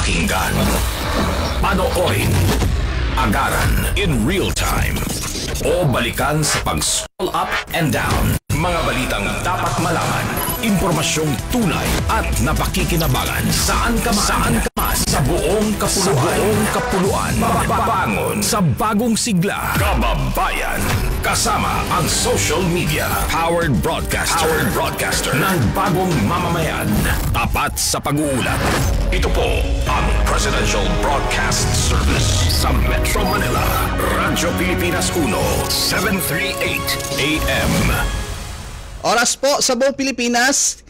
Pakinggan, panoorin, agaran in real time, o balikan sa pag-scroll up and down. Mga balitang dapat malaman, impormasyong tunay at napakikinabangan. Saan ka man sa buong kapuluan. Mababangon sa bagong sigla. Kababayan, kasama ang social media. Powered broadcaster ng bagong mamamayan. Tapat sa pag-uulat. Ito po ang Presidential Broadcast Service sa Metro Manila. Radyo Pilipinas 1, 738 AM. Oras po sa buong Pilipinas,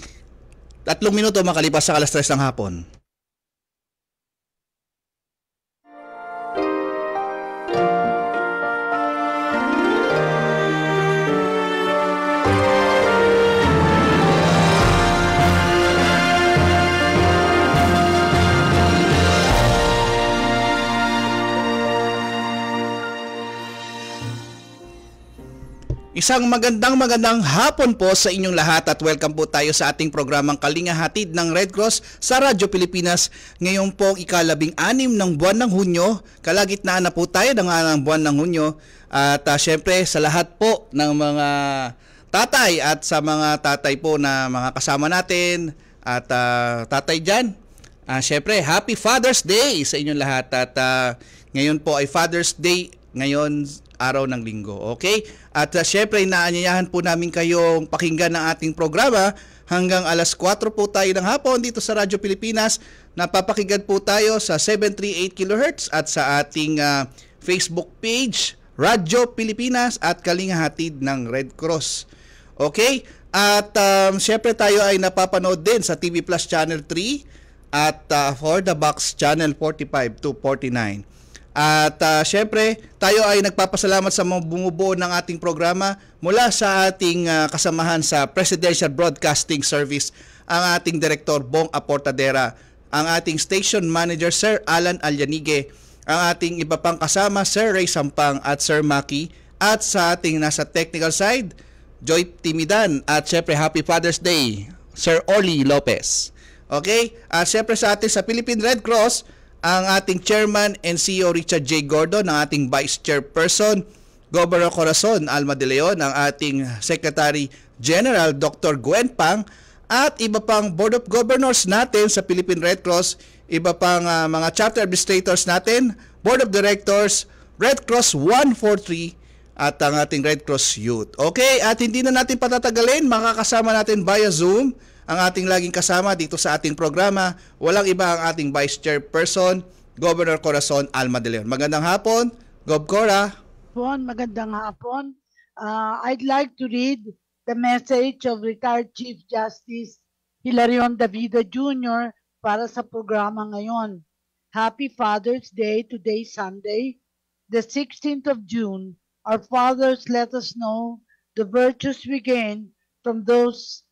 3 minuto makalipas sa 3:00 ng hapon. Isang magandang hapon po sa inyong lahat at welcome po tayo sa ating programang Kalinga Hatid ng Red Cross sa Radyo Pilipinas. Ngayon po ika-16 ng buwan ng Hunyo, kalagitnaan na po tayo ng buwan ng Hunyo. At syempre sa lahat po ng mga tatay at sa mga tatay po na mga kasama natin at tatay dyan, syempre Happy Father's Day sa inyong lahat at ngayon po ay Father's Day ngayon araw ng linggo, okay? At syempre, inaanyayahan po namin kayong pakinggan ng ating programa hanggang 4:00 po tayo ng hapon dito sa Radyo Pilipinas. Napapakinggan po tayo sa 738 kHz at sa ating Facebook page, Radyo Pilipinas at Kalinga Hatid ng Red Cross. Okay? At syempre tayo ay napapanood din sa TV Plus Channel 3 at For the Box Channel 45 to 49. At syempre, tayo ay nagpapasalamat sa mga bumubuo ng ating programa mula sa ating kasamahan sa Presidential Broadcasting Service, ang ating Direktor Bong Aportadera, ang ating Station Manager Sir Alan Alyanige, ang ating iba pang kasama Sir Ray Sampang at Sir Maki, at sa ating nasa technical side, Joy Timidan, at syempre Happy Father's Day, Sir Orly Lopez. Okay? At syempre sa ating sa Philippine Red Cross, ang ating Chairman and CEO Richard J. Gordon, ang ating Vice Chairperson Governor Corazon Alma de Leon, ang ating Secretary General Dr. Gwen Pang, at iba pang Board of Governors natin sa Philippine Red Cross, iba pang mga chapter administrators natin, Board of Directors, Red Cross 143 at ang ating Red Cross Youth. Okay, at hindi na natin patatagalin, makakasama natin via Zoom ang ating laging kasama dito sa ating programa. Walang iba ang ating Vice Chairperson, Governor Corazon Alma de Leon. Magandang hapon, Gov. Cora. Magandang hapon. I'd like to read the message of retired Chief Justice Hilarion Davida Jr. para sa programa ngayon. Happy Father's Day, today Sunday, the 16th of June. Our fathers let us know the virtues we gain from those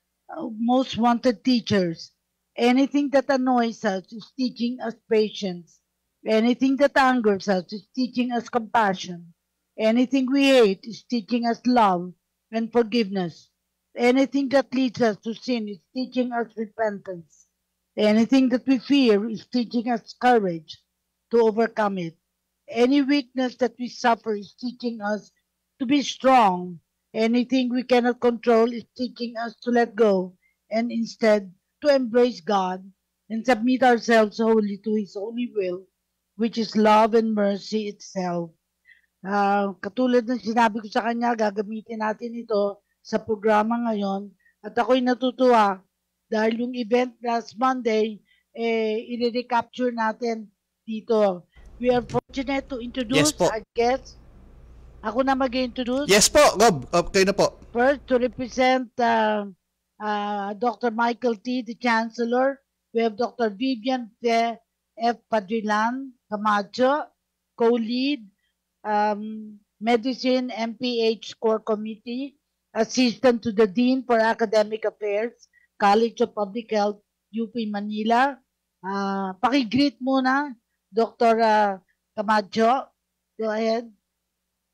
most wanted teachers. Anything that annoys us is teaching us patience. Anything that angers us is teaching us compassion. Anything we hate is teaching us love and forgiveness. Anything that leads us to sin is teaching us repentance. Anything that we fear is teaching us courage to overcome it. Any weakness that we suffer is teaching us to be strong. Anything we cannot control is teaching us to let go and instead to embrace God and submit ourselves wholly to His holy will, which is love and mercy itself. Katulad ng sinabi ko sa kanya, gagamitin natin ito sa programa ngayon. At ako'y natutuwa dahil yung event last Monday, i-recapture natin dito. We are fortunate to introduce our guests. Ako na mag-introduce? Yes po, Gob. Okay na po. First, to represent Dr. Michael T., the Chancellor, we have Dr. Vivian F. Padrilan Camacho, co-lead, Medicine MPH Core Committee, Assistant to the Dean for Academic Affairs, College of Public Health, UP Manila. Paki-greet muna, Dr. Camacho. Go ahead.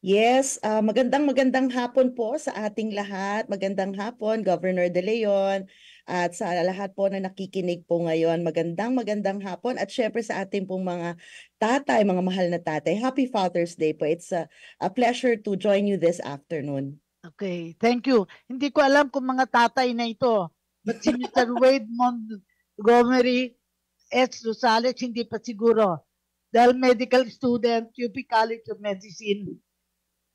Yes, magandang hapon po sa ating lahat. Magandang hapon, Governor De Leon, At sa lahat po na nakikinig po ngayon, magandang hapon. At syempre sa ating pong mga tatay, mga mahal na tatay, Happy Father's Day po. It's a pleasure to join you this afternoon. Okay, thank you. Hindi ko alam kung mga tatay na ito. But si Mr. Wade Montgomery S. Rosales, hindi pa siguro. Dahil medical student, UP College of Medicine,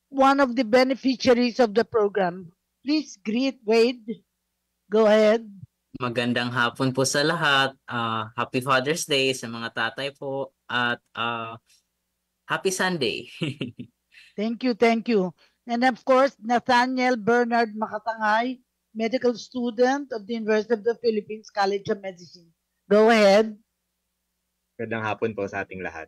one of the beneficiaries of the program. Please greet Wade. Go ahead. Magandang hapon po sa lahat. Happy Father's Day sa mga tatay po. At Happy Sunday. Thank you, thank you. And of course, Nathaniel Bernard Makatangay, medical student of the University of the Philippines College of Medicine. Go ahead. Magandang hapon po sa ating lahat.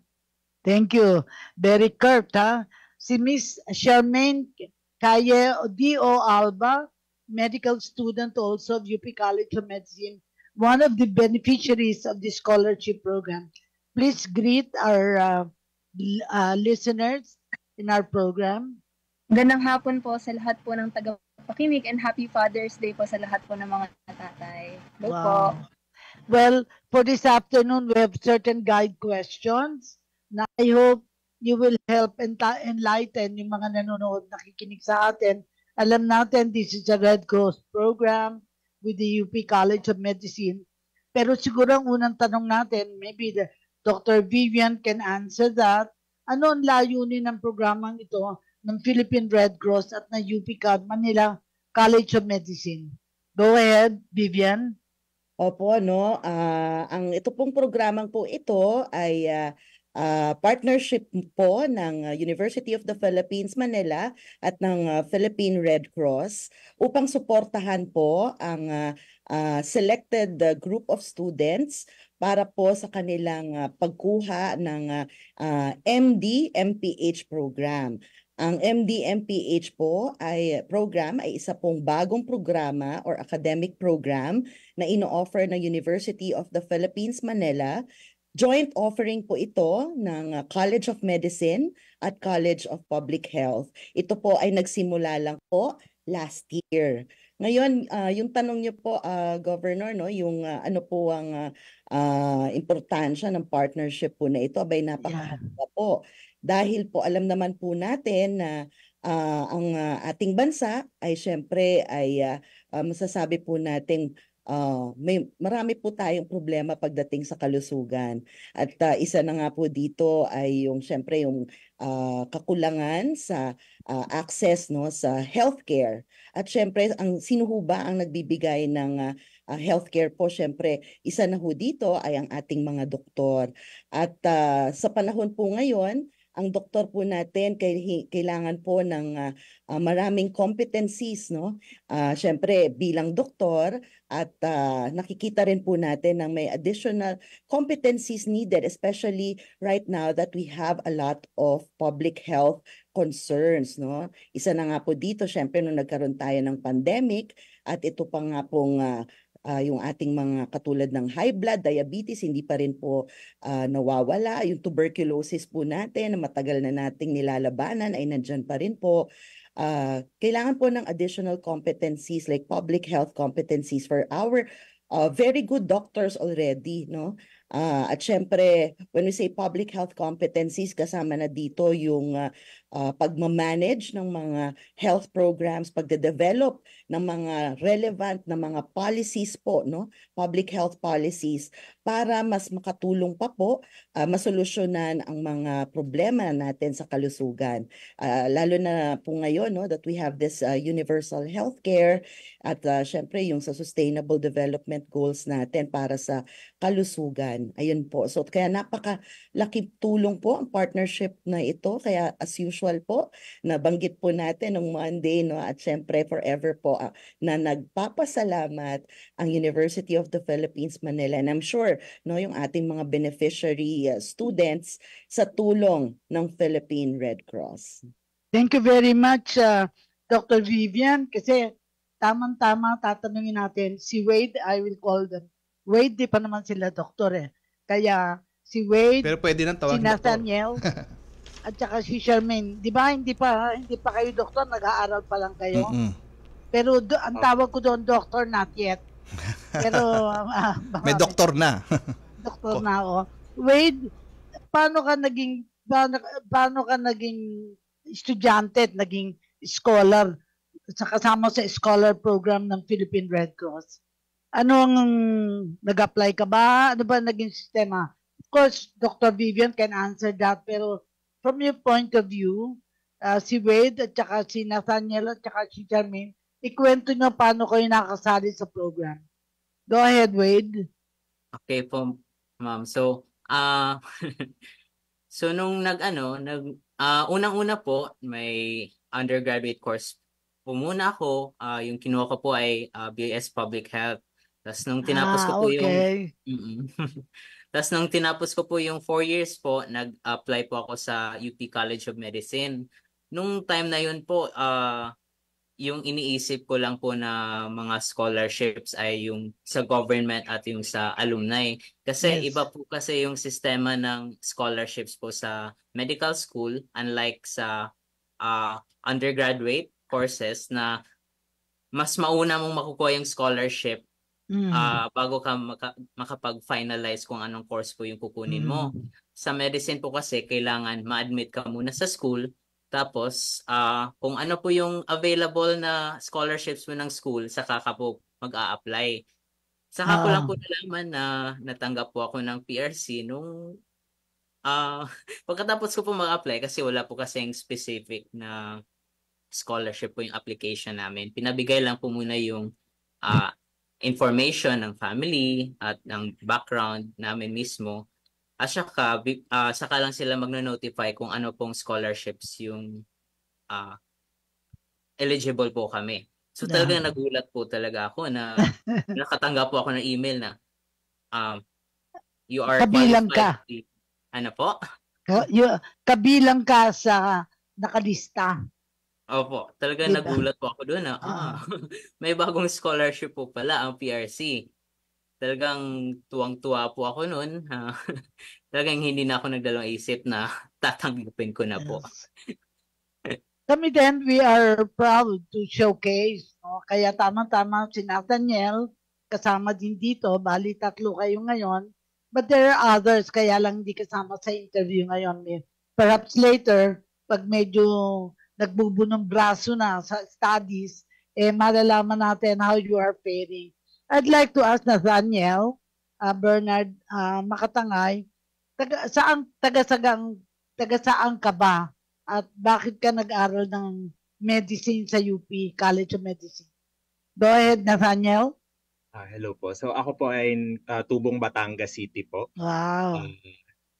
Thank you. Very curt, ha? Si Miss Charmaine Calle D.O. Alba, medical student also of UP College of Medicine, one of the beneficiaries of the scholarship program. Please greet our listeners in our program. Magandang hapon po sa lahat po ng tagapakinig and Happy Father's Day po sa lahat po ng mga tatay. Hello po. Well, for this afternoon, we have certain guide questions na I hope you will help enlighten yung mga nanonood, nakikinig sa atin. Alam natin, this is a Red Cross program with the UP College of Medicine. Pero siguro ang unang tanong natin, maybe Dr. Vivian can answer that. Ano ang layunin ng programang ito ng Philippine Red Cross at ng UP Manila College of Medicine? Go ahead, Vivian. Opo, no. Ito pong programang po ito ay partnership po ng University of the Philippines Manila at ng Philippine Red Cross upang suportahan po ang selected group of students para po sa kanilang pagkuha ng MD MPH program. Ang MD-MPH po ay isa pong bagong programa or academic program na ino-offer ng University of the Philippines Manila. Joint offering po ito ng College of Medicine at College of Public Health. Ito po ay nagsimula lang po last year. Ngayon, yung tanong niyo po, Governor, no, yung ano po ang importansya ng partnership po na ito, abay napakahalaga po. Dahil po alam naman po natin na ang ating bansa ay syempre ay masasabi po natin marami po tayong problema pagdating sa kalusugan. At isa na nga po dito ay yung syempre yung kakulangan sa access, no, sa healthcare. At syempre sino ho ba ang nagbibigay ng healthcare po? Syempre isa na ho dito ay ang ating mga doktor. At sa panahon po ngayon, ang doktor po natin kailangan po ng maraming competencies, no? Syempre bilang doktor at nakikita rin po natin na may additional competencies needed, especially right now that we have a lot of public health concerns, no? Isa na nga po dito, syempre nung nagkaroon tayo ng pandemic at ito pa nga pong yung ating mga katulad ng high blood, diabetes, hindi pa rin po nawawala. Yung tuberculosis po natin na matagal na nating nilalabanan ay nandyan pa rin po. Kailangan po ng additional competencies like public health competencies for our very good doctors already, no? At syempre, when we say public health competencies, kasama na dito yung pagmamanage ng mga health programs, pagde-develop ng mga relevant na mga policies po, no? Public health policies para mas makatulong pa po masolusyonan ang mga problema natin sa kalusugan. Lalo na po ngayon, no, that we have this universal healthcare at syempre yung sa sustainable development goals natin para sa kalusugan. Ayun po. So kaya napakalaking tulong po ang partnership na ito. Kaya as usual po, nabanggit po natin ng Monday, no, at syempre forever po na nagpapasalamat ang University of the Philippines Manila. And I'm sure, no, yung ating mga beneficiary students sa tulong ng Philippine Red Cross. Thank you very much, Dr. Vivian. Kasi tamang-tama tatanungin natin si Wade, I will call them. Wade, di pa naman sila doktor eh. Kaya si Wade, pero pwede nang tawagin si Nathaniel, at saka si Charmaine. Di ba, hindi pa kayo doktor, nag-aaral pa lang kayo. Pero ang tawag ko doon, doctor, not yet. Pero May doktor na. doktor na ako. Wade, paano ka naging estudyante at naging scholar sa kasama sa scholar program ng Philippine Red Cross? Anong nag-apply ka ba? Ano ba naging sistema? Of course, Dr. Vivian can answer that, pero from your point of view, si Wade at saka si Nathaniel at saka si Charmaine, ikwento nyo paano kayo nakasali sa program. Go ahead, Wade. Okay po, ma'am. So, so nung unang-una po, may undergraduate course po muna ako. Yung kinuha ko po ay BS Public Health. Tapos nung tinapos ko po okay. Tapos nung tinapos ko po yung 4 years po, nag-apply po ako sa UP College of Medicine. Nung time na yun po, yung iniisip ko lang po na mga scholarships ay yung sa government at yung sa alumni. Kasi Yes. iba po kasi yung sistema ng scholarships po sa medical school, unlike sa undergraduate courses na mas mauna mong makukuha yung scholarship bago ka makapag-finalize kung anong course po yung kukunin mo. Sa medicine po kasi kailangan ma-admit ka muna sa school. Tapos, kung ano po yung available na scholarships mo ng school, saka ka po mag-a-apply. Saka ko lang po nalaman na natanggap po ako ng PRC nung pagkatapos ko po mag-apply kasi wala po kasing specific na scholarship po yung application namin. Pinabigay lang po muna yung information ng family at ng background namin mismo. At saka lang sila magno-notify kung ano pong scholarships yung eligible po kami. So talagang nagulat po talaga ako na nakatanggap po ako ng email na you are Kabilang qualified. ka. Ano po? Kabilang ka sa nakalista. Opo, talagang nagulat po ako doon na may bagong scholarship po pala ang PRC. Talagang tuwang-tuwa po ako noon. Talagang hindi na ako nagdalawang isip na tatanggapin ko na po. Kami din, we are proud to showcase. No? Kaya tama-tama si Nathaniel, kasama din dito. Bali, 3 kayo ngayon. But there are others, kaya lang hindi kasama sa interview ngayon. Perhaps later, pag medyo nagbubunong braso na sa studies, malalaman natin how you are faring. I'd like to ask Nathaniel, Bernard Makatangay, taga saan ka ba? At bakit ka nag-aral ng medicine sa UP, College of Medicine? Go ahead, Nathaniel. Hello po. So ako po ay Tubong, Batangas City po. Wow.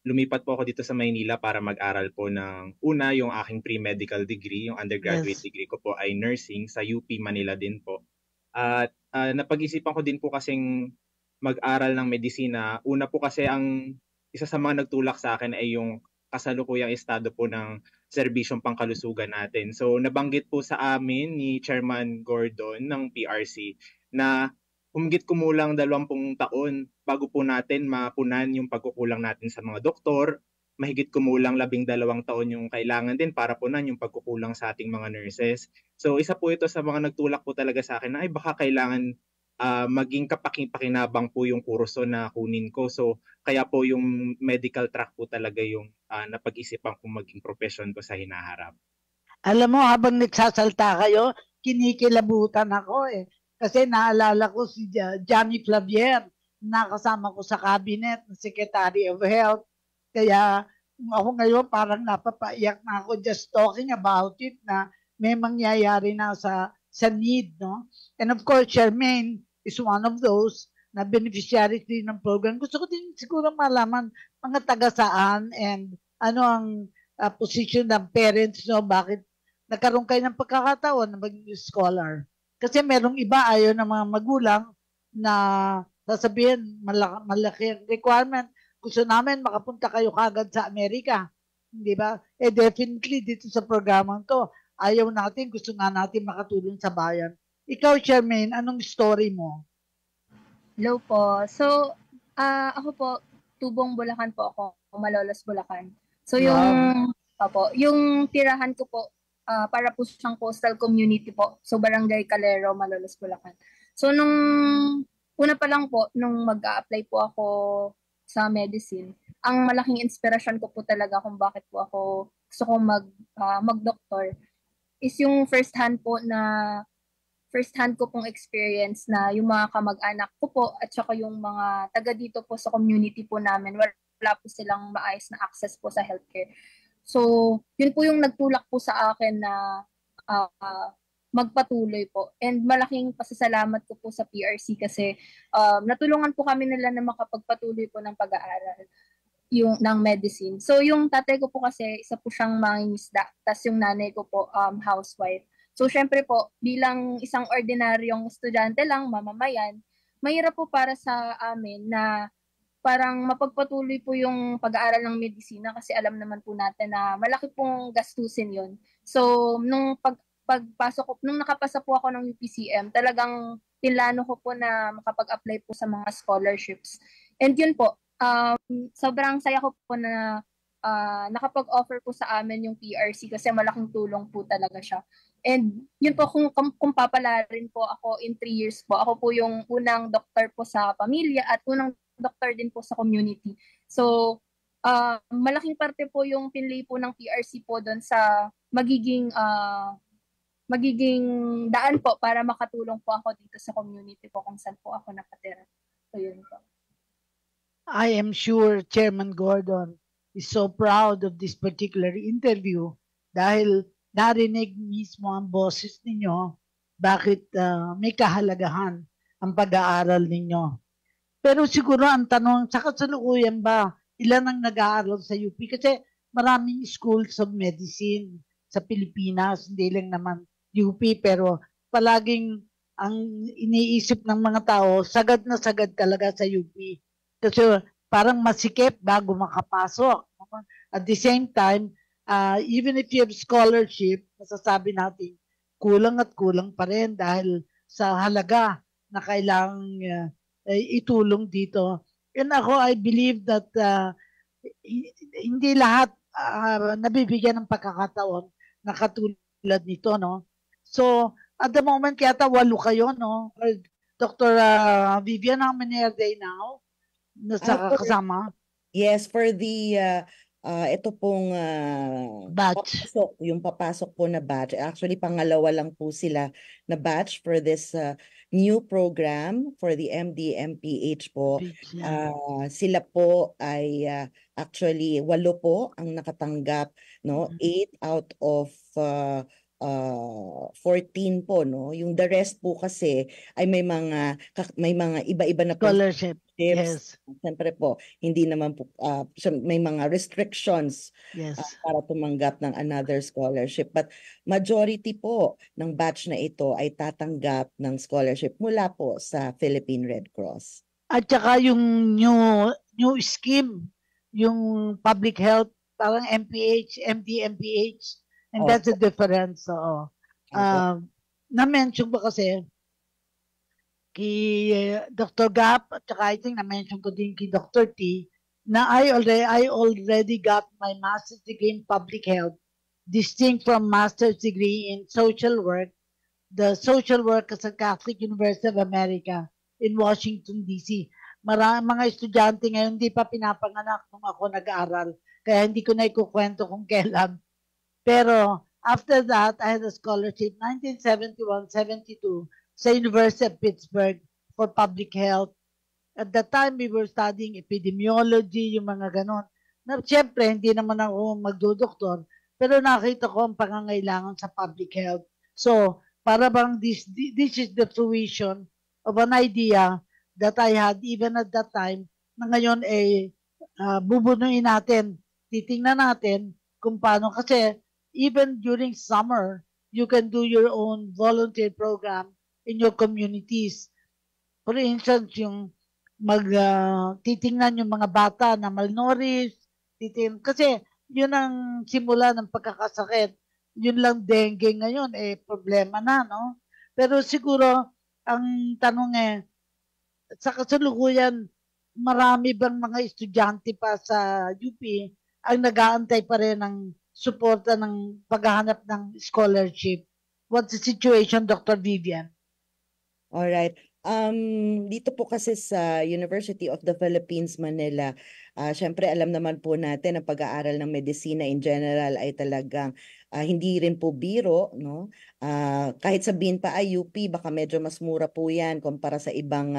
Lumipat po ako dito sa Maynila para mag-aral po ng yung aking pre-medical degree, yung undergraduate degree ko po ay nursing sa UP Manila din po. At napag-isipan ko din po kasing mag-aral ng medisina. Una po kasi ang isa sa mga nagtulak sa akin ay yung kasalukuyang estado po ng serbisyong pangkalusugan natin. So nabanggit po sa amin ni Chairman Gordon ng PRC na humigit kumulang 20 taon bago po natin mapunan yung pagkukulang natin sa mga doktor, mahigit kumulang 12 taon yung kailangan din para punan yung pagkukulang sa ating mga nurses. So isa po ito sa mga nagtulak po talaga sa akin na ay baka kailangan maging kapakinabang po yung kurso na kunin ko. So kaya po yung medical track po talaga yung napag-isipan kong maging profession ko sa hinaharap. Alam mo, habang nagsasalta kayo, kinikilabutan ako Kasi naalala ko si Johnny Flavier, nakasama ko sa cabinet ng Secretary of Health. Kaya ako ngayon parang napapaiyak na ako just talking about it na may mangyayari na sa need. No? And of course, Charmaine is one of those na beneficiaries din ng program. Gusto ko din siguro malaman mga taga-saan and ano ang position ng parents, no? Bakit nagkaroon kayo ng pagkakataon na maging scholar? Kasi merong iba ayaw ng mga magulang na sasabihin malaki requirement. Gusto namin makapunta kayo kagad sa Amerika. Di ba? Definitely dito sa programang to, ayaw natin, gusto nga natin makatulong sa bayan. Ikaw, Charmaine, anong story mo? Hello po. So, ako po, Tubong, Bulacan po ako. Malolos, Bulacan. So, yung tirahan ko po, para po siyang coastal community po. So, Barangay Calero, Malolos, Bulacan. So, nung una pa lang po, nung mag-a-apply po ako sa medicine, ang malaking inspirasyon ko po talaga kung bakit po ako gusto kong mag-doktor is yung first hand ko pong experience na yung mga kamag-anak ko po at saka yung mga taga dito po sa community po namin, wala po silang maayos na access po sa healthcare. So, yun po yung nagtulak po sa akin na magpatuloy po. And malaking pasasalamat ko po sa PRC kasi natulungan po kami nila na makapagpatuloy po ng pag-aaral ng medicine. So, yung tatay ko po kasi isa po siyang mangingisda, tas yung nanay ko po housewife. So, syempre po, bilang isang ordinaryong estudyante lang, mamamayan, mahirap po para sa amin na parang mapagpatuloy po yung pag-aaral ng medisina kasi alam naman po natin na malaki pong gastusin yon. So, nung nung nakapasa po ako ng UPCM, talagang tinlano ko po na makapag-apply po sa mga scholarships. And yun po, sobrang saya ko po na nakapag-offer po sa amin yung PRC kasi malaking tulong po talaga siya. And yun po, kung papalarin po ako in 3 years po, ako po yung unang doktor po sa pamilya at unang doktor din po sa community. So, malaking parte po yung pinlay po ng PRC po doon sa magiging daan po para makatulong po ako dito sa community po kung saan po ako nakatira. So, yun po. I am sure Chairman Gordon is so proud of this particular interview dahil narinig mismo ang boses ninyo bakit may kahalagahan ang pag-aaral ninyo. Pero siguro ang tanong, sa kasalukuyan ba, ilan ang nag-aaral sa UP? Kasi maraming schools of medicine sa Pilipinas, hindi lang naman UP, pero palaging ang iniisip ng mga tao, sagad na sagad talaga sa UP. Kasi parang masikip bago makapasok. At the same time, even if you have scholarship, masasabi natin, kulang at kulang pa rin dahil sa halaga na kailangang itulong dito. And ako, I believe that hindi lahat nabibigyan ng pagkakataon na katulad nito, no? So, at the moment, kaya 8 kayo, no? Dr. Vivian, how many are they now? Nasa kasama? Yes, for the ito pong Batch. yung papasok po na batch. Actually, pangalawa lang po sila na batch for this new program for the MD-MPH po. Sila po ay actually 8 po ang nakatanggap, no? 8 out of 14 po, no? Yung the rest po kasi ay may mga iba-iba na scholarship. Yes. Siyempre po, hindi naman po may mga restrictions para tumanggap ng another scholarship. But majority po ng batch na ito ay tatanggap ng scholarship mula po sa Philippine Red Cross. At saka yung new scheme, yung public health, parang MPH, MD-MPH, and that's the difference. So, na-mention ba kasi kay Dr. Gap at saka I think na-mention ko din kay Dr. T na I already got my master's degree in public health, distinct from master's degree in social work, the social work sa Catholic University of America in Washington, D.C. Mga estudyante ngayon hindi pa pinapanganak nung ako nag-aaral, kaya hindi ko na ikukwento kung kailan. Pero after that, I had a scholarship 1971-72 sa University of Pittsburgh for public health. At that time, we were studying epidemiology, yung mga ganon. Na, siyempre, hindi naman ako magdodoktor, pero nakita ko ang pangangailangan sa public health. So, para bang this is the fruition of an idea that I had even at that time, na ngayon bubunuin natin, titingnan natin kung paano. Kasi even during summer, you can do your own volunteer program in your communities. For instance, yung titingnan yung mga bata na malnourished, kasi yun ang simula ng pagkakasakit. Yun lang dengue ngayon, problema na, no? Pero siguro, ang tanong sa kasalukuyan, marami bang mga estudyante pa sa UP ang nag-aantay pa rin ng suporta ng paghahanap ng scholarship? What's the situation, Dr. Vivian? All right. Dito po kasi sa University of the Philippines, Manila, syempre alam naman po natin ang pag-aaral ng medisina in general ay talagang hindi rin po biro, no? Kahit sabihin pa ay UP, baka medyo mas mura po yan kumpara sa ibang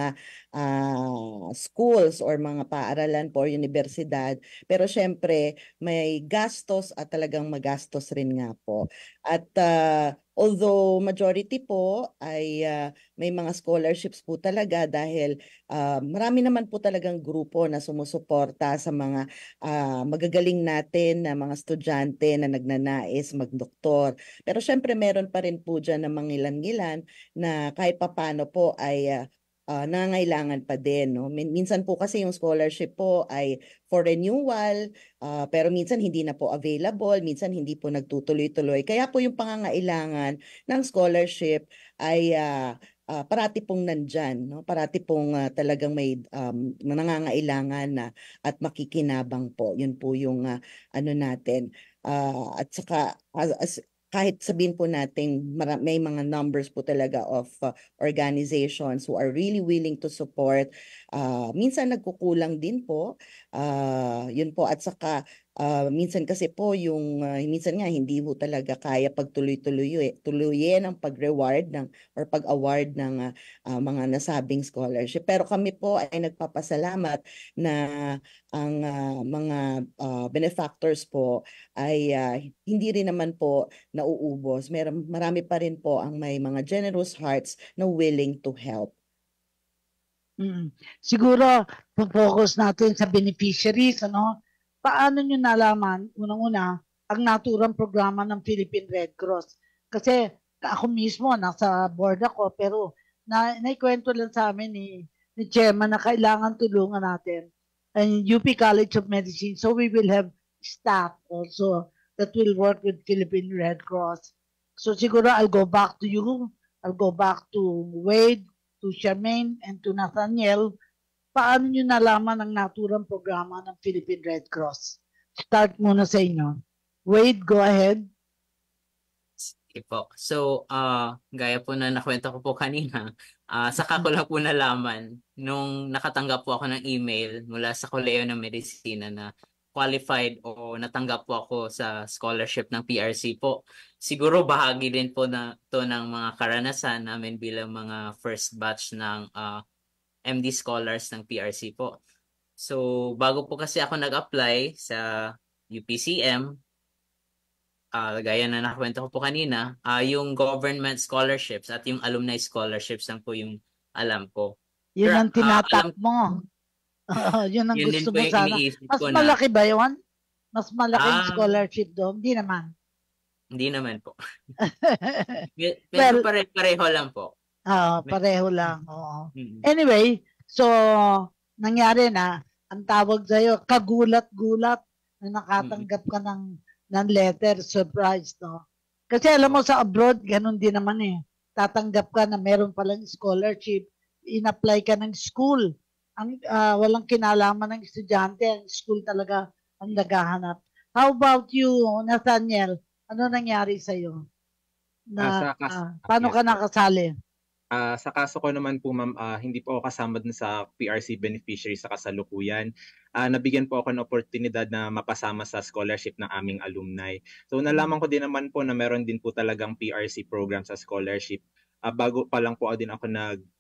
schools or mga paaralan po or universidad. Pero syempre, may gastos at talagang magastos rin nga po. At although majority po ay may mga scholarships po talaga dahil marami naman po talagang grupo na sumusuporta sa mga magagaling natin na mga estudyante na nagnanais magdoktor. Pero syempre meron pa rin po dyan na mangilan-ngilan na kahit papano po ay nangangailangan pa din. No? Minsan po kasi yung scholarship po ay for renewal, pero minsan hindi na po available, minsan hindi po nagtutuloy-tuloy. Kaya po yung pangangailangan ng scholarship ay parati pong nandyan. No? Parati pong talagang may nangangailangan na at makikinabang po. Yun po yung ano natin. At saka kahit sabihin po natin may mga numbers po talaga of organizations who are really willing to support. Minsan nagkukulang din po. Yun po at saka minsan kasi po yung minsan nga hindi po talaga kaya pagtuloy-tuloyin ang pag-reward or pag-award ng mga nasabing scholarship. Pero kami po ay nagpapasalamat na ang mga benefactors po ay hindi rin naman po nauubos. Marami pa rin po ang may mga generous hearts na willing to help. Siguro, focus natin sa beneficiaries, ano? Paano nyo nalaman, unang-una, ang naturang programa ng Philippine Red Cross? Kasi ako mismo, nasa board ako, pero naikwento lang sa amin ni Chairman na kailangan tulungan natin ang UP College of Medicine. So we will have staff also that will work with Philippine Red Cross. So siguro I'll go back to you. I'll go back to Wade, to Charmaine, and to Nathaniel. Paano nyo nalaman ang naturang programa ng Philippine Red Cross? Start muna sa inyo. Wade, go ahead. Sige po. So, gaya po na nakwento ko po kanina, saka ko lang po nalaman nung nakatanggap po ako ng email mula sa Kolehiyo ng Medisina na qualified o natanggap po ako sa scholarship ng PRC po. Siguro bahagi din po na to ng mga karanasan namin bilang mga first batch ng MD scholars ng PRC po. So, bago po kasi ako nag-apply sa UPCM, gaya na nakwento ko po kanina, yung government scholarships at yung alumni scholarships lang po yung alam ko. Yun ang tinatap mo. Yun ang gusto mo sana. Mas malaki ba yun? Mas malaking scholarship doon? Hindi naman. Hindi naman po. Pero pareho lang po. Pareho lang. Oo. Anyway, so nangyari na, ang tawag sa'yo, kagulat-gulat na nakatanggap ka ng letter, surprise, no? Kasi alam mo sa abroad, ganun din naman eh. Tatanggap ka na meron palang scholarship, in-apply ka ng school. Walang kinalaman ng estudyante, ang school talaga ang naghahanap. How about you, Nathaniel? Ano nangyari sa'yo? Paano ka nakasali? Sa kaso ko naman po, ma'am, hindi po ako kasama dun sa PRC beneficiary sa kasalukuyan. Nabigyan po ako ng oportunidad na mapasama sa scholarship ng aming alumni. So nalaman ko din naman po na meron din po talagang PRC program sa scholarship. Bago pa lang po din ako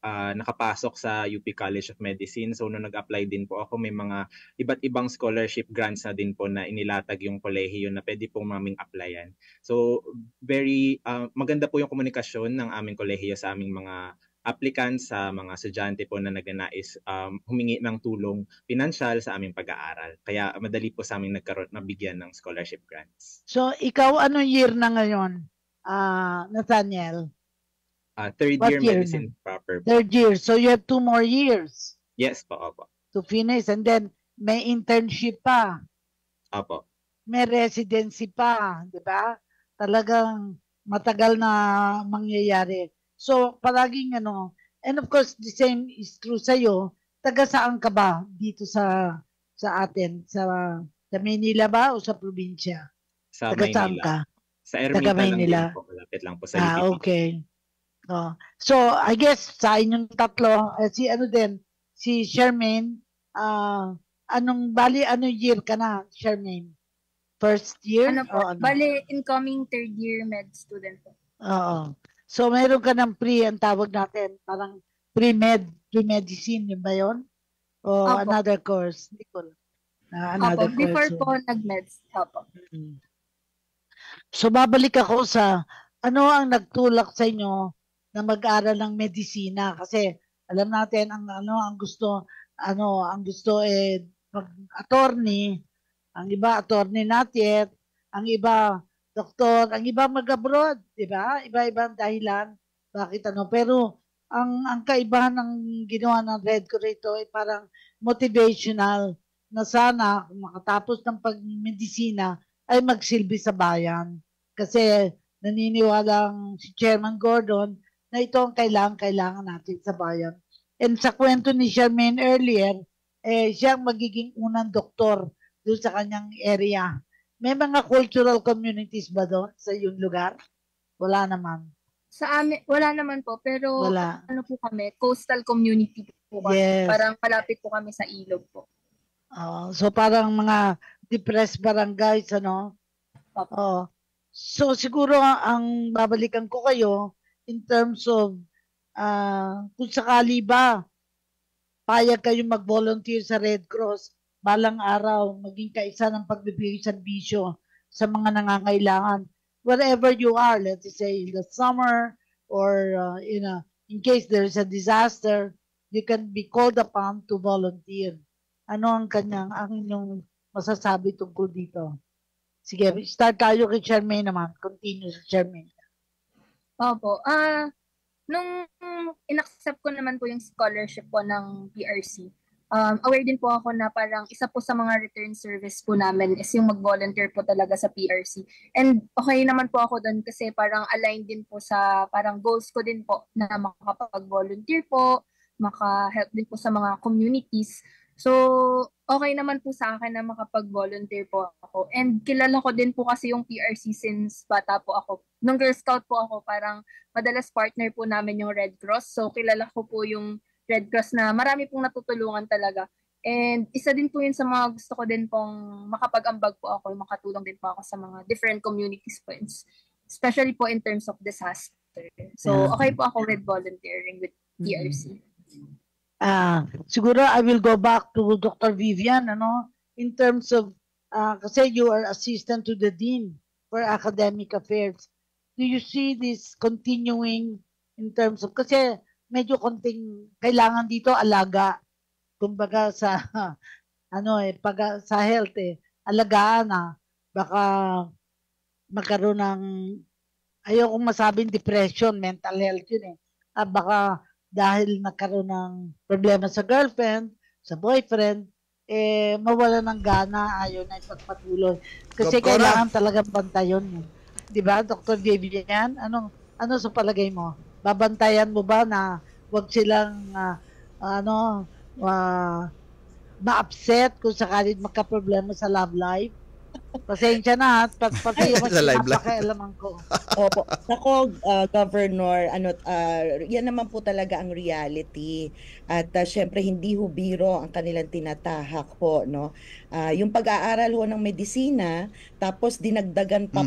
nakapasok sa UP College of Medicine. So nung nag-apply din po ako, may mga iba't ibang scholarship grants na din po na inilatag yung kolehiyo na pwede pong maming applyan. So very maganda po yung komunikasyon ng aming kolehiyo sa aming mga applicants, sa mga estudyante po na nagnanais humingi ng tulong pinansyal sa aming pag-aaral. Kaya madali po sa aming nabigyan ng scholarship grants. So ikaw, anong year na ngayon, Nathaniel? Third year medicine proper. Third year. So you have 2 more years. Yes po, opo. To finish. And then may internship pa. Opo. May residency pa. Di ba? Talagang matagal na mangyayari. So palaging and of course the same is true sa'yo. Taga saan ka ba dito sa atin? Sa Manila ba o sa probinsya? Sa taga Maynila. Saan ka? Sa Ermita taga Maynila. Lang din po. Malapit lang po sa UP. Okay. So, I guess sa inyong tatlo, si si Charmaine, anong year ka na, Charmaine? First year? Ano po? Bali, incoming third year med student po. Oo. So, meron ka ng ang tawag natin, parang pre-medicine, yun ba yun? O Opo. another course? Hindi ko Opo, before po nag-meds. Opo. So, babalik ako sa ano ang nagtulak sa inyo na mag-aral ng medisina, kasi alam natin ang gusto mag-attorney, ang iba attorney natin, ang iba doktor, ang iba mag-abroad, di ba? Iba-ibang dahilan bakit pero ang kaibahan ng ginawa ng Red Cross rito ay parang motivational na sana makatapos ng pagmedisina ay magsilbi sa bayan, kasi naniniwalang si Chairman Gordon na ito ang kailangan natin sa bayan. And sa kwento ni Charmaine earlier, siya ang magiging unang doktor doon sa kanyang area. May mga cultural communities ba doon sa yung lugar? Wala naman. Sa amin, wala naman po. Pero Wala. ano po kami, coastal community po kami. Yes. Parang malapit po kami sa ilog po. So parang mga depressed barangays, Opo. So siguro ang babalikan ko kayo in terms of kung sakali ba payag kayo mag-volunteer sa Red Cross, balang araw maging kaisa ng pagbibigay serbisyo sa mga nangangailangan. Wherever you are, let's say in the summer or in case there is a disaster, you can be called upon to volunteer. Ano ang inyong masasabi tungkol dito? Sige, start tayo kay Charmaine naman. Continue sa Charmaine. Opo. Nung in-accept ko naman po yung scholarship po ng PRC, aware din po ako na parang isa po sa mga return service po namin is yung mag-volunteer po talaga sa PRC. And okay naman po ako doon kasi parang aligned din po sa parang goals ko din po na makapag-volunteer po, maka-help din po sa mga communities. So, okay naman po sa akin na makapag-volunteer po ako. And kilala ko din po kasi yung PRC since bata po ako. Nung Girl Scout po ako, parang madalas partner po namin yung Red Cross. So, kilala ko po yung Red Cross na marami pong natutulungan talaga. And isa din po yun sa mga gusto ko din pong makapag-ambag po ako, makatulong din po ako sa mga different communities po, especially po in terms of disaster. So, okay po ako with volunteering with PRC. Siguro I will go back to Dr. Vivian, in terms of, kasi you are assistant to the Dean for Academic Affairs. Do you see this continuing in terms of, kasi medyo konting kailangan dito alaga, kumbaga sa, sa health, alagaan baka magkaroon ng, ayokong masabing depression, mental health yun baka dahil nagkaroon ng problema sa girlfriend, sa boyfriend, mawala ng gana, ayaw na ipagpatuloy. Kasi Doktora, kailangan talagang bantayan mo. Di ba, Dr. Vivian? Ano sa palagay mo? Babantayan mo ba na wag silang ma-upset kung sakali magka-problema sa love life? Pasensya na, pati yung napakailaman ko. Opo. Ako, Governor, yan naman po talaga ang reality. At syempre, hindi ho biro ang kanilang tinatahak po, no? Yung pag-aaral ho ng medisina, tapos dinagdagan pa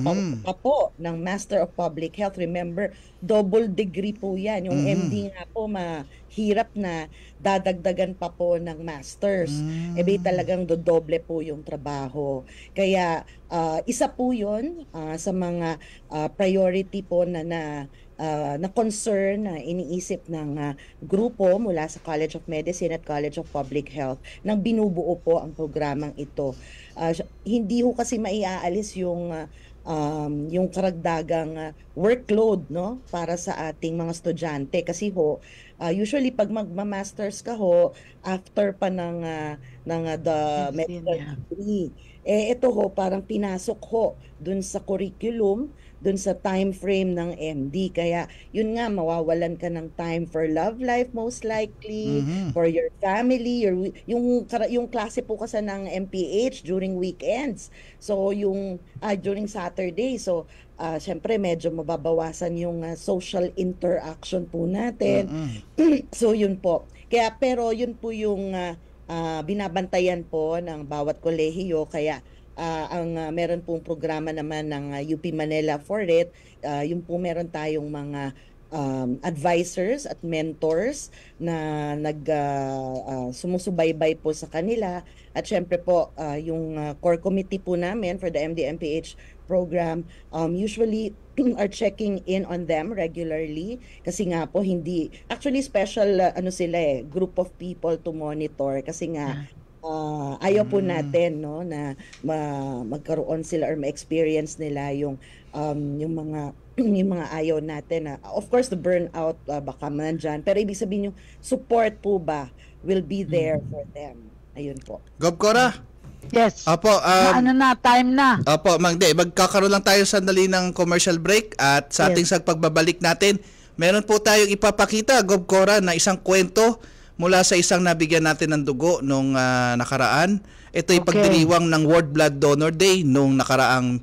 po ng Master of Public Health. Remember, double degree po yan. Yung MD nga po, mahirap na dadagdagan pa po ng masters. Talagang dodoble po yung trabaho. Kaya isa po yun sa mga priority po na concern na iniisip ng grupo mula sa College of Medicine at College of Public Health nang binubuo po ang programang ito. Hindi ho kasi maiaalis yung karagdagang workload, no, para sa ating mga estudyante kasi usually pag magma-masters ka after pa ng the medical degree, ito ho, parang pinasok ho dun sa curriculum, dun sa time frame ng MD. Kaya yun nga, mawawalan ka ng time for love life most likely, for your family, yung klase po kasi ng MPH during weekends. So yung during Saturday. So syempre medyo mababawasan yung social interaction po natin. So yun po. Kaya pero yun po yung binabantayan po ng bawat kolehiyo, kaya meron pong programa naman ng UP Manila for it. Yung po meron tayong mga advisors at mentors na sumusubaybay po sa kanila. At syempre po yung core committee po namin for the MD-MPH program usually are checking in on them regularly, kasi nga po hindi actually special group of people to monitor, kasi nga ayaw po natin na magkaroon sila or ma-experience nila yung mga ayaw natin. Of course the burnout baka man dyan, pero ibig sabihin yung support po ba will be there for them. Ayun po. Gob Cora. Yes. Opo, time na. Opo, magkakaroon lang tayo sandali ng commercial break, at sa ating pagbabalik natin, meron po tayong ipapakita, Gob Cora, na isang kwento mula sa isang nabigyan natin ng dugo nung nakaraan. Ito'y pagdiriwang ng World Blood Donor Day nung nakaraang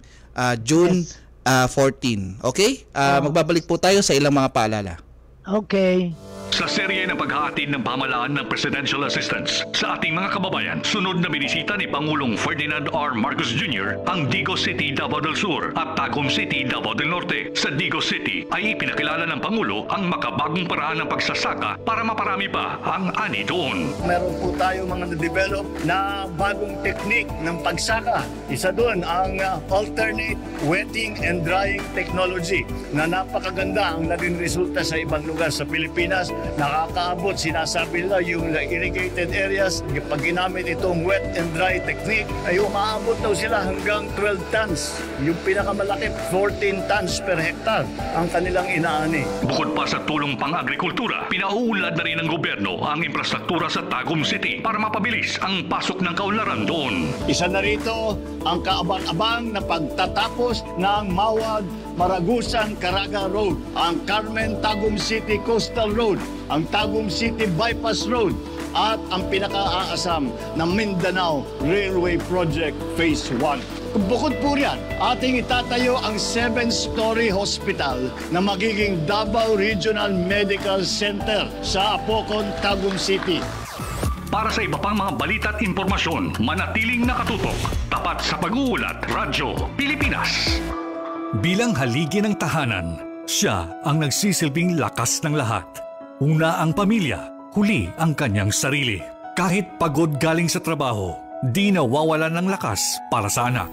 June 14. Okay? Magbabalik po tayo sa ilang mga paalala. Okay. Sa serye ng paghahatid ng pamahalaan ng Presidential Assistance sa ating mga kababayan, sunod na binisita ni Pangulong Ferdinand R. Marcos Jr. ang Digos City, Davao del Sur at Tagum City, Davao del Norte. Sa Digos City ay ipinakilala ng Pangulo ang makabagong paraan ng pagsasaka para maparami pa ang ani doon. Meron po tayo mga na-develop na bagong teknik ng pagsaka. Isa doon ang alternate wetting and drying technology na napakaganda ang naging resulta sa ibang lugar sa Pilipinas. Nakakaabot, sinasabi nila, yung irrigated areas, pag ginamit itong wet and dry technique, ay umaabot daw sila hanggang 12 tons. Yung pinakamalaki, 14 tons per hectare ang kanilang inaani. Bukod pa sa tulong pang-agrikultura, pinauunlad na rin ng gobyerno ang infrastruktura sa Tagum City para mapabilis ang pasok ng kaunlaran doon. Isa na rito ang kaabang-abang na pagtatapos ng Mawag Maragusan Caraga Road, ang Carmen Tagum City Coastal Road, ang Tagum City Bypass Road, at ang pinaka-aasam na Mindanao Railway Project Phase 1. Bukod po riyan, ating itatayo ang 7-story hospital na magiging Davao Regional Medical Center sa Apocon, Tagum City. Para sa iba pang mga balita at impormasyon, manatiling nakatutok. Tapat sa pag-uulat, Radyo Pilipinas. Bilang haligi ng tahanan, siya ang nagsisilbing lakas ng lahat. Una ang pamilya, huli ang kanyang sarili. Kahit pagod galing sa trabaho, di nawawalan ng lakas para sa anak.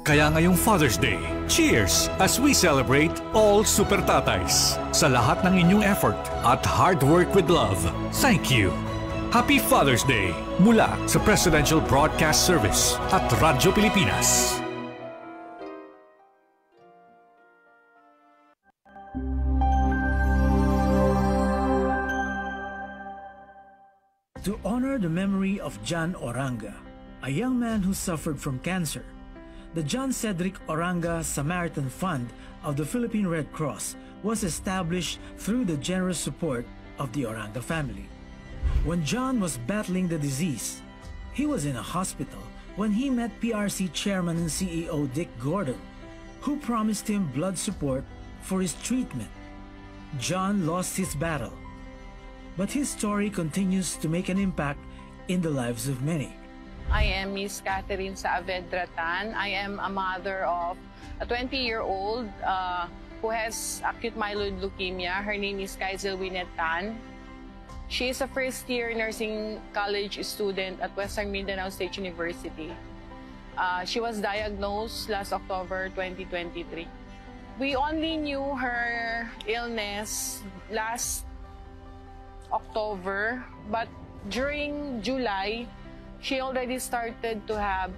Kaya ngayong Father's Day, cheers as we celebrate all super tatays. Sa lahat ng inyong effort at hard work with love, thank you. Happy Father's Day mula sa Presidential Broadcast Service at Radyo Pilipinas. To honor the memory of John Oranga, a young man who suffered from cancer, the John Cedric Oranga Samaritan Fund of the Philippine Red Cross was established through the generous support of the Oranga family. When John was battling the disease, he was in a hospital when he met PRC Chairman and CEO Dick Gordon, who promised him blood support for his treatment. John lost his battle, but his story continues to make an impact in the lives of many. I am Miss Catherine Saavedra Tan. I am a mother of a 20-year-old who has acute myeloid leukemia. Her name is Kaizel Winnet Tan. She is a first-year nursing college student at Western Mindanao State University. She was diagnosed last October 2023. We only knew her illness last October, but during July, she already started to have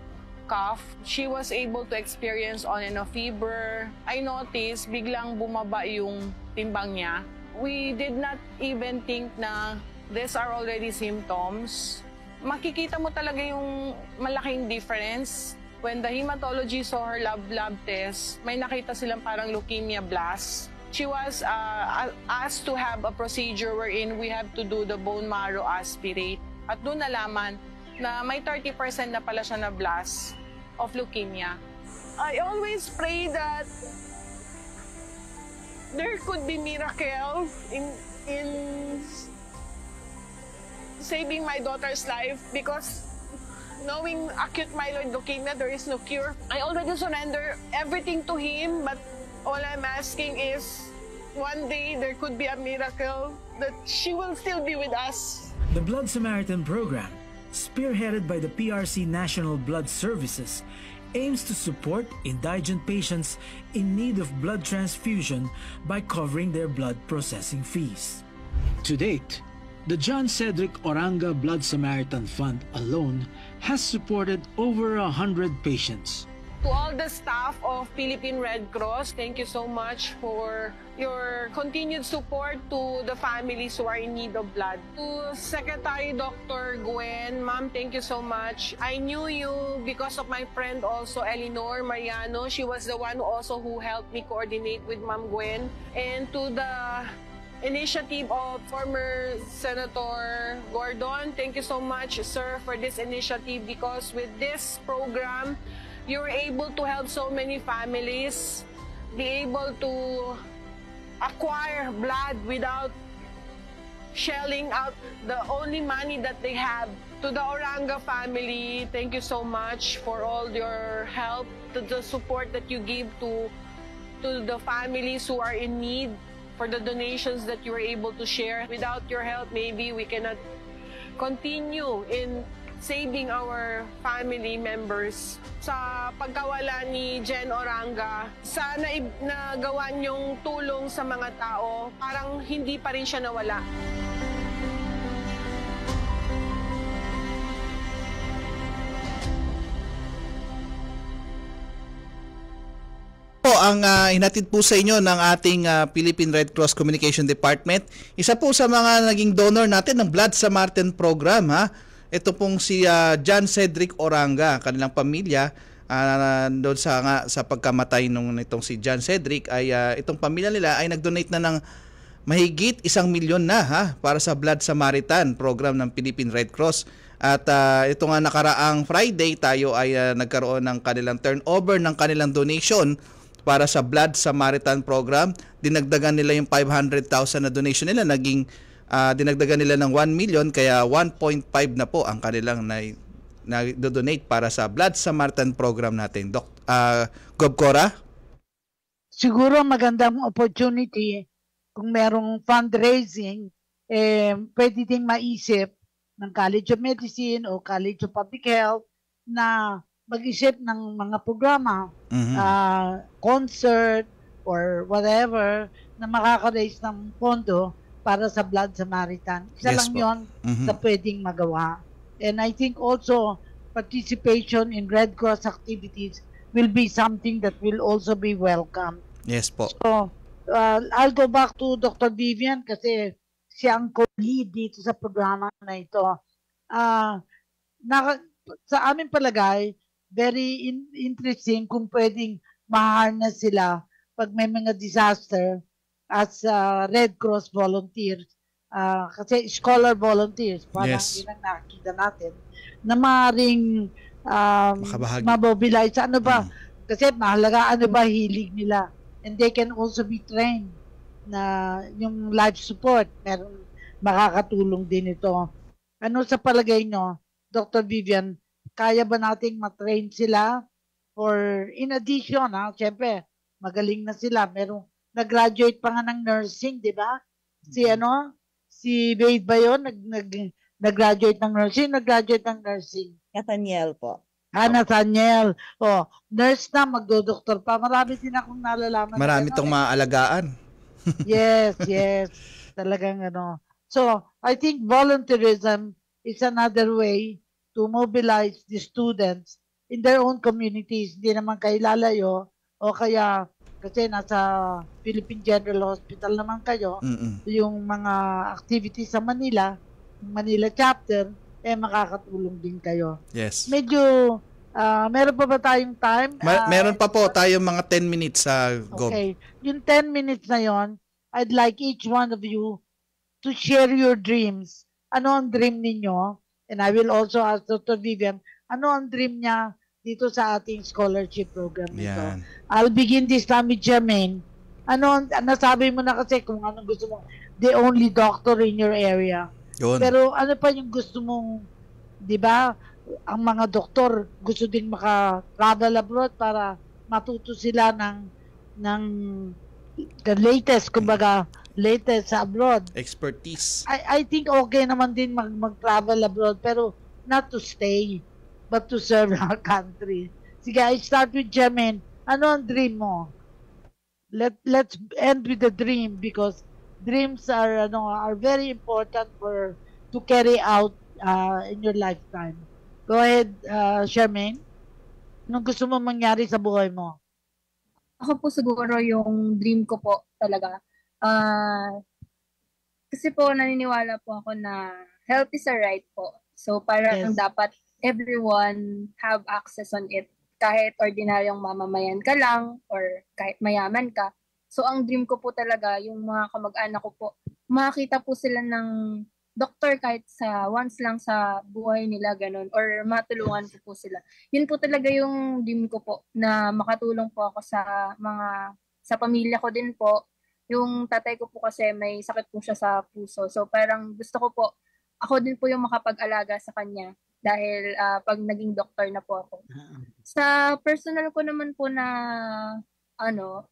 cough. She was able to experience on and off fever. I noticed biglang bumaba yung timbang niya. We did not even think na these are already symptoms. Makikita mo talaga yung malaking difference When the hematology saw her lab test, may nakita silang parang leukemia blast. She was asked to have a procedure wherein we have to do the bone marrow aspirate. At doon nalaman na may 30% na pala siya na blast of leukemia. I always pray that there could be miracle in saving my daughter's life, because knowing acute myeloid leukemia, there is no cure. I already surrender everything to Him, but all I'm asking is one day there could be a miracle that she will still be with us. The Blood Samaritan program, spearheaded by the PRC National Blood Services, aims to support indigent patients in need of blood transfusion by covering their blood processing fees. To date, the John Cedric Oranga Blood Samaritan Fund alone has supported over 100 patients. To all the staff of Philippine Red Cross, thank you so much for your continued support to the families who are in need of blood. To Secretary Dr. Gwen, Ma'am, thank you so much. I knew you because of my friend also, Eleanor Mariano. She was the one who helped me coordinate with Ma'am Gwen. And to the initiative of former Senator Gordon, thank you so much, sir, for this initiative, because with this program, you were able to help so many families be able to acquire blood without shelling out the only money that they have. To the Oranga family, thank you so much for all your help, to the support that you give to the families who are in need, for the donations that you were able to share. Without your help, maybe we cannot continue in saving our family members. Sa pagkawala ni Jen Oranga, sana nagawa niyong tulong sa mga tao, parang hindi pa rin siya nawala. Ang hinatid po sa inyo ng ating Philippine Red Cross Communication Department. Isa po sa mga naging donor natin ng Blood Samaritan Program, ha. Ito pong si John Cedric Oranga, kanilang pamilya, doon sa pagkamatay nitong si John Cedric, ay itong pamilya nila ay nag-donate na ng mahigit 1 milyon na, ha, para sa Blood Samaritan Program ng Philippine Red Cross. At ito nga nakaraang Friday, tayo ay nagkaroon ng kanilang turnover ng kanilang donation para sa Blood Samaritan Program. Dinagdagan nila yung 500,000 na donation nila, naging dinagdagan nila ng 1 million, kaya 1.5 na po ang kanilang na-donate para sa Blood Samaritan Program natin. Gov Cora? Siguro magandang opportunity kung merong fundraising, pwede ding maisip ng College of Medicine o College of Public Health na mag-isip ng mga programa, concert or whatever, na makaka-raise ng pondo para sa Blood Samaritan. Isa lang yun sa pwedeng magawa. And I think also participation in Red Cross activities will be something that will also be welcome. Yes po. So, I'll go back to Dr. Vivian kasi siya ang co-lead dito sa programa na ito. Sa aming palagay, very interesting kung pwedeng ma-harness sila pag may mga disaster as Red Cross volunteers, kasi scholar volunteers, parang yun ang nakikita natin, na maaaring mamobilize. Ano ba? Kasi mahalaga, ano ba hilig nila? And they can also be trained na yung life support, meron makakatulong din ito. Ano sa palagay nyo, Dr. Vivian, kaya ba nating matrain sila? Or in addition, siyempre, magaling na sila. Merong nag-graduate pa nga ng nursing, di ba? Si Wade ba yun? Nag-graduate ng nursing? Nag-graduate ng nursing? Nathaniel po. Nathaniel. Nurse na, magdodoktor pa. Marami din akong nalalaman. Marami itong maaalagaan. Yes. Talagang So, I think volunteerism is another way to mobilize the students in their own communities. Hindi naman kayo lalayo o kaya kasi nasa Philippine General Hospital naman kayo. Yung mga activities sa Manila chapter, makakatulong din kayo. Yes. Medyo Meron pa ba tayong time? Meron pa po tayong mga 10 minutes sa Gob. Okay. Yung 10 minutes na yon, I'd like each one of you to share your dreams. Ano ang dream ninyo? And I will also ask Dr. Vivian, ano ang dream niya dito sa ating scholarship program nito? Yan. I'll begin this time with Jermaine. Nasabi mo na kasi kung anong gusto mo, the only doctor in your area. Yun. Pero ano pa yung gusto mong, di ba, ang mga doktor gusto din maka-travel abroad para matuto sila ng the latest, kumbaga, latest sa abroad. Expertise. I think okay naman din mag-travel abroad, pero not to stay, but to serve our country. Sige, I start with Jermaine. Ano ang dream mo? Let's end with the dream because dreams are very important to carry out in your lifetime. Go ahead, Charmaine. Anong gusto mo mangyari sa buhay mo? Ako po siguro yung dream ko po talaga. Kasi po naniniwala po ako na health is a right po. So parang dapat everyone have access on it. Kahit ordinaryong mamamayan ka lang or kahit mayaman ka. So ang dream ko po talaga, yung mga kamag-anak ko po, makakita po sila ng doktor kahit once lang sa buhay nila, ganun, or matulungan ko po sila. Yun po talaga yung dream ko po, na makatulong po ako sa pamilya ko din po. Yung tatay ko po kasi may sakit po siya sa puso. So parang gusto ko po, ako din po yung makapag-alaga sa kanya dahil pag naging doktor na po ako. Sa personal ko naman po na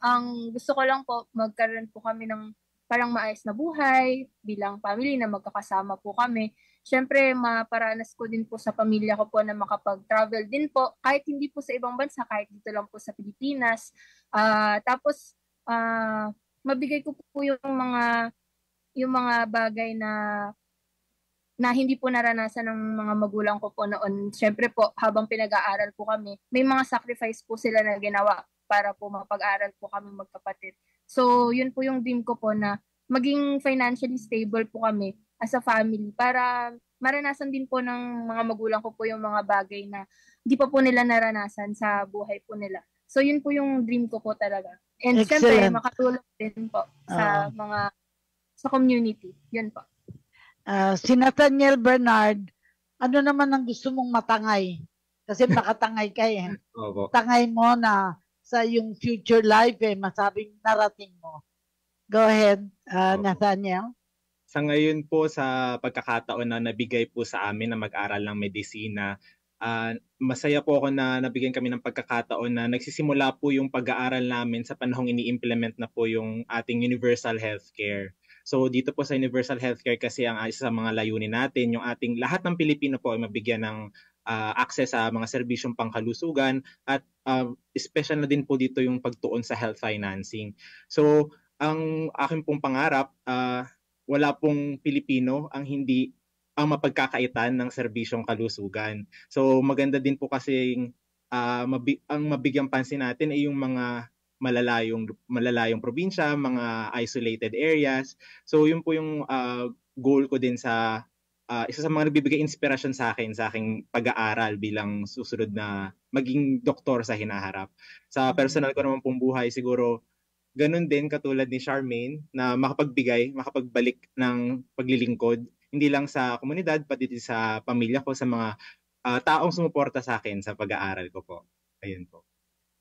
ang gusto ko lang po, magkaroon po kami ng parang maayos na buhay bilang family na magkakasama po kami. Siyempre, maparanas ko din po sa pamilya ko po na makapag-travel din po, kahit hindi po sa ibang bansa, kahit dito lang po sa Pilipinas. Tapos, mabigay ko po yung mga bagay na hindi po naranasan ng mga magulang ko po noon. Siyempre po, habang pinag-aaral po kami, may mga sacrifice po sila na ginawa para po mapag-aral po kami magkapatid. So, yun po yung dream ko po na maging financially stable po kami as a family para maranasan din po ng mga magulang ko po yung mga bagay na hindi pa po nila naranasan sa buhay po nila. So, yun po yung dream ko po talaga. And siyempre, makatulong din po sa community. Yun po. Si Nathaniel Bernard, ano naman ang gusto mong matangay? Kasi makatangay ka eh. Tangay mo na sa yung future life masabing narating mo. Go ahead, Nathaniel. Sa ngayon po, sa pagkakataon na nabigay po sa amin na mag-aral ng medisina, masaya po ako na nabigyan kami ng pagkakataon na nagsisimula po yung pag-aaral namin sa panahong ini-implement na po yung ating universal healthcare. So dito po sa universal healthcare kasi ang isa sa mga layunin natin, yung ating lahat ng Pilipino po ay mabigyan ng access sa mga serbisyong pangkalusugan at special na din po dito yung pagtuon sa health financing. So ang akin pong pangarap, wala pong Pilipino ang hindi ang mapagkakaitan ng serbisyong kalusugan. So maganda din po kasi ang mabigyang pansin natin ay yung mga malalayong probinsya, mga isolated areas. So yun po yung goal ko din sa isa sa mga nagbibigay inspirasyon sa aking pag-aaral bilang susunod na maging doktor sa hinaharap. Sa personal ko naman pong buhay, siguro ganun din katulad ni Charmaine na makapagbalik ng paglilingkod, hindi lang sa komunidad, pati sa pamilya ko, sa mga taong sumuporta sa akin sa pag-aaral ko po. Ayun po.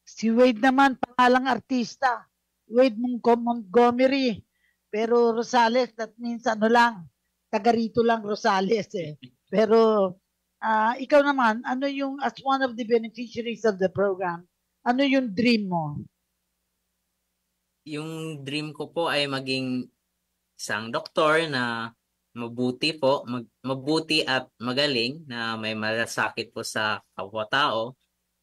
Si Wade naman, pangalang artista. Wade Montgomery. Pero Rosales, that means taga rito lang Rosales eh. Pero ikaw naman, ano yung, as one of the beneficiaries of the program, ano yung dream mo? Yung dream ko po ay maging isang doktor na mabuti at magaling, na may malasakit po sa kapwa-tao,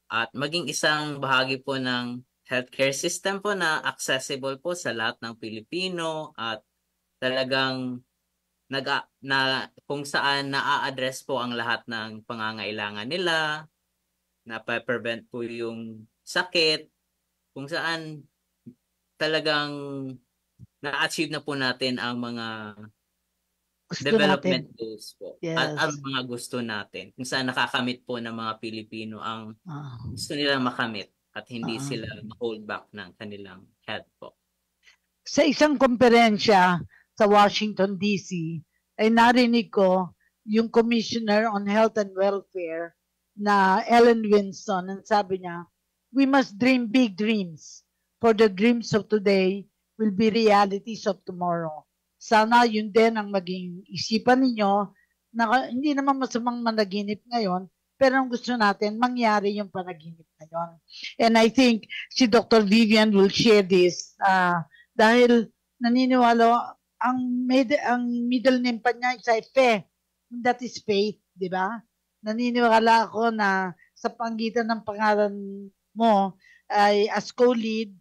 at maging isang bahagi po ng healthcare system po na accessible po sa lahat ng Pilipino at talagang kung saan na-address po ang lahat ng pangangailangan nila, na prevent po yung sakit, kung saan talagang na-achieve na po natin ang mga gusto development natin. goals po. Yes. At ang mga gusto natin. Kung saan nakakamit po ng mga Pilipino ang gusto nilang makamit at hindi sila hold back ng kanilang health po. Sa isang komperensya sa Washington DC ay narinig ko yung Commissioner on Health and Welfare na Ellen Winston, and sabi niya, we must dream big dreams, for the dreams of today will be realities of tomorrow. Sana yun din ang maging isipan ninyo, na hindi naman masamang managinip ngayon, pero ang gusto natin, mangyari yung panaginip ngayon. And I think si Dr. Vivian will share this, dahil naniniwala, ang middle name pa niya is Fe. That is faith, di ba? Naniniwala ako na sa panggitan ng pangalan mo ay as co-lead,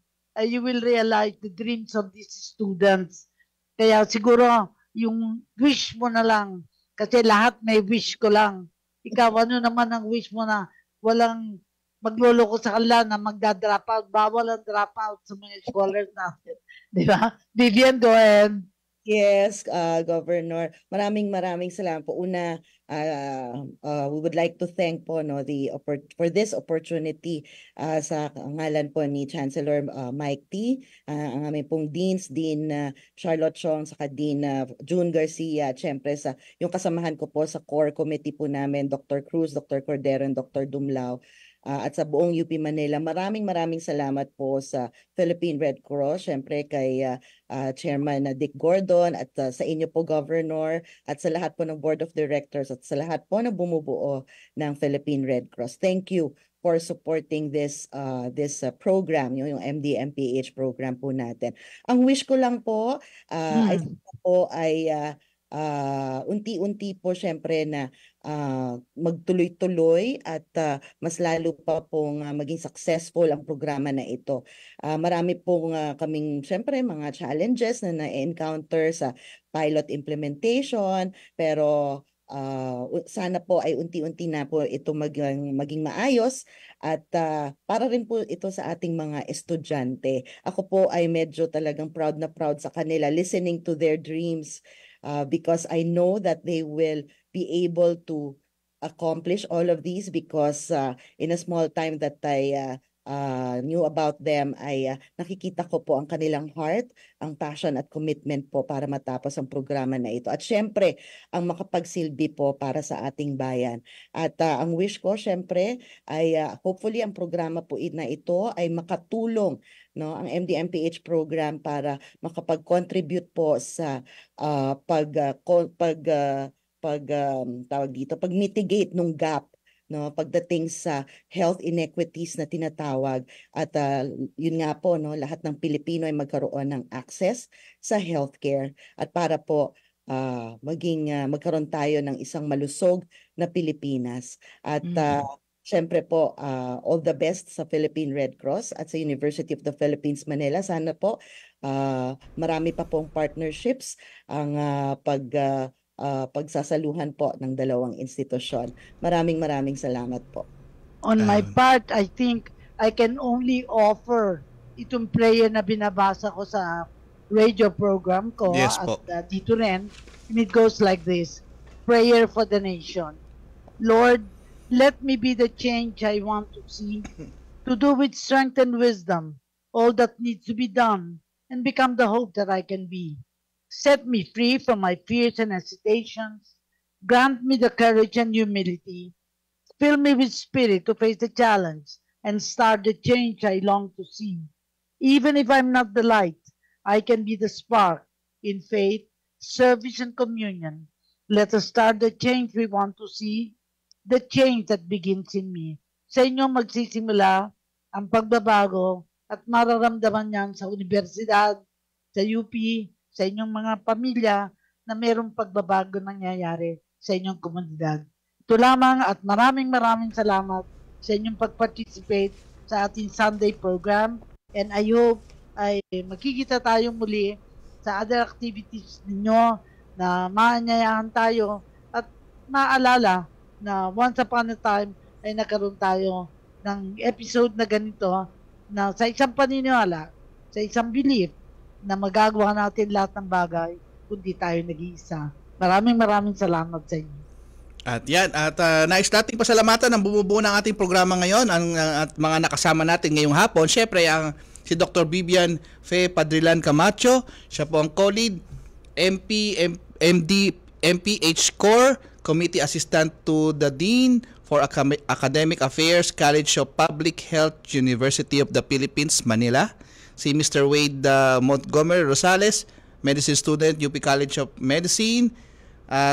you will realize the dreams of these students. Kaya siguro yung wish mo na lang, kasi lahat may wish ko lang. Ikaw, ano naman ang wish mo na walang magluloko sa kanila na magda-drop out? Bawal ang drop out sa mga scholars natin. Di ba? Vivian, go ahead. Yes, Governor. Maraming salamat po. Una, we would like to thank po for this opportunity sa ngalan po ni Chancellor Mike T, ang aming pong Dean Charlotte Chong, saka Dean June Garcia, syempre sa yung kasamahan ko po sa core committee po namin, Dr. Cruz, Dr. Cordero, and Dr. Dumlao. At sa buong UP Manila, maraming salamat po sa Philippine Red Cross, syempre kay Chairman Dick Gordon, at sa inyo po, Governor, at sa lahat po ng Board of Directors, at sa lahat po na bumubuo ng Philippine Red Cross. Thank you for supporting this program, yung MD-MPH program po natin. Ang wish ko lang po ay unti-unti po syempre na magtuloy-tuloy at mas lalo pa pong maging successful ang programa na ito. Marami pong kaming syempre mga challenges na na-encounter sa pilot implementation, pero sana po ay unti-unti na po ito maging maayos, at para rin po ito sa ating mga estudyante. Ako po ay medyo talagang proud sa kanila, listening to their dreams, because I know that they will be able to accomplish all of these, because in a small time that I knew about them ay nakikita ko po ang kanilang heart, ang passion at commitment po para matapos ang programa na ito. At syempre, ang makapagsilbi po para sa ating bayan. At ang wish ko syempre ay hopefully ang programa po na ito ay makatulong, ang MD-MPH program, para makapag-contribute po sa pag-mitigate nung gap pagdating sa health inequities na tinatawag, at yun nga po, lahat ng Pilipino ay magkaroon ng access sa healthcare, at para po magkaroon tayo ng isang malusog na Pilipinas. At syempre po, all the best sa Philippine Red Cross at sa University of the Philippines Manila. Sana po marami pa pong partnerships ang pagsasaluhan po ng dalawang institusyon. Maraming salamat po. On my part, I think I can only offer itong prayer na binabasa ko sa radio program ko at dito rin. And it goes like this: prayer for the nation. Lord, let me be the change I want to see, to do with strength and wisdom all that needs to be done, and become the hope that I can be. Set me free from my fears and hesitations. Grant me the courage and humility. Fill me with spirit to face the challenge and start the change I long to see. Even if I'm not the light, I can be the spark in faith, service, and communion. Let us start the change we want to see, the change that begins in me. Sa inyo magsisimula ang pagbabago, at mararamdaman niyan sa universidad, sa UP, sa inyong mga pamilya, na mayroong pagbabago nangyayari sa inyong komunidad. Ito lamang, at maraming salamat sa inyong pag-participate sa ating Sunday program, and I hope ay magkikita tayong muli sa other activities ninyo, na maanyayahan tayo at maalala na once upon a time ay nagkaroon tayo ng episode na ganito, na sa isang paniniwala, sa isang belief, na magagawa natin lahat ng bagay kundi tayo nag-iisa. Maraming salamat sa inyo. At yan, nais nating pasalamatan ang bumubuo ng ating programa ngayon at mga nakasama natin ngayong hapon. Siyempre, si Dr. Vivian Fe Padrilan Camacho, siya po ang co-lead, MPH Core, Committee Assistant to the Dean for Academic Affairs, College of Public Health, University of the Philippines, Manila. Si Mr. Wade Montgomery Rosales, Medicine Student, UP College of Medicine.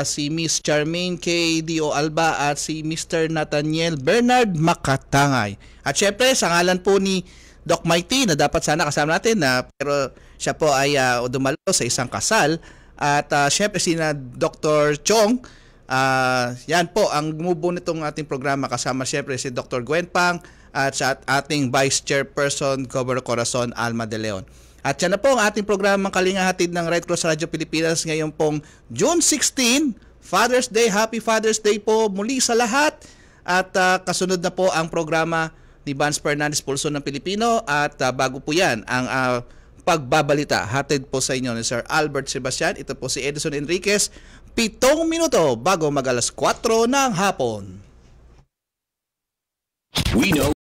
Si Miss Charmaine K. Dio Alba at si Mr. Nathaniel Bernard Makatangay. At syempre, sa ngalan po ni Doc Mighty na dapat sana kasama natin pero siya po ay dumalo sa isang kasal. At syempre sina Dr. Chong, yan po ang gumubuo nitong ating programa kasama syempre si Dr. Gwen Pang at sa ating Vice Chairperson Governor Corazon Alma de Leon. At yan na po ang ating programang Kalinga Hatid ng Red Cross Radio Pilipinas ngayon pong June 16, Father's Day. Happy Father's Day po muli sa lahat. At kasunod na po ang programa ni Vance Fernandez Pulso ng Pilipino. At bago po yan, ang pagbabalita hatid po sa inyo ni Sir Albert Sebastian. Ito po si Edison Enriquez. 7 minuto bago mag alas 4 ng hapon. We know